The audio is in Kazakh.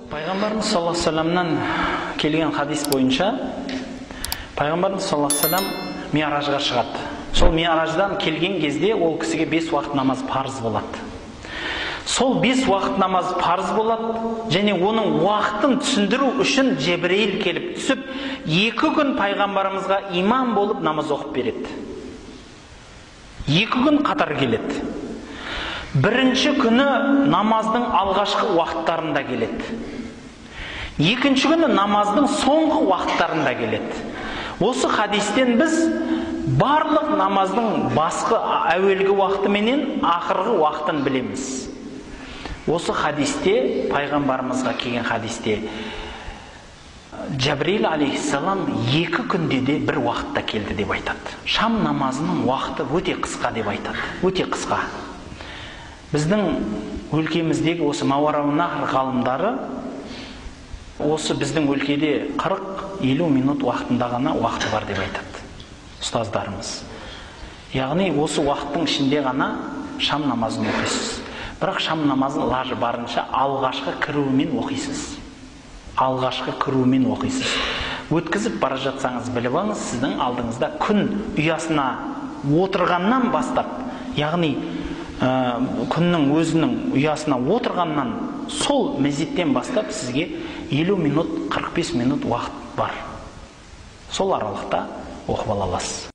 Пайғамбарымыз саллаллаху алейхи вассаламнан келген хадис бойынша Пайғамбарымыз саллаллаху алейхи вассалам миъражға шығады. Сол миъраждан келген кезде ол кісіге 5 уақыт намаз парыз болады. Сол 5 уақыт намаз парыз болады және оның уақытын түсіндіру үшін Жебірейіл келіп түсіп, 2 күн пайғамбарымызға имам болып намаз оқып береді. 2 күн қатар келеді. Бірінші күні намаздың алғашқы уақыттарында келеді. Екінші күні намаздың соңғы уақыттарында келеді. Осы хадистен біз барлық намаздың басқы әуелгі уақыты менен ақырғы уақытын білеміз. Осы хадисте, пайғамбарымызға келген хадисте, Жабрил алейхиссалам 2 күнде де бір уақытта келді деп айтады. Шам намазының уақыты өте қысқа деп айтады. Өте қысқа. Біздің өлкеміздегі осы Мауараннахр ғалымдары осы біздің өлкеде 40-50 минут уақытында ғана уақыты бар деп айтады ұстаздарымыз. Яғни осы уақыттың ішінде ғана шам намазын оқисыз. Бірақ шам намазын лажы барынша алғашқы кіруімен оқисыз. Алғашқы кіруімен оқисыз. Өткізіп бара жатсаңыз біліп алыңыз, сіздің алдыңызда күн ұясына отырғаннан бастап, яғни күннің өзінің ұясына отырғаннан сол мезеттен бастап сізге 50 минут, 45 минут уақыт бар. Сол аралықта оқып ала аласыз.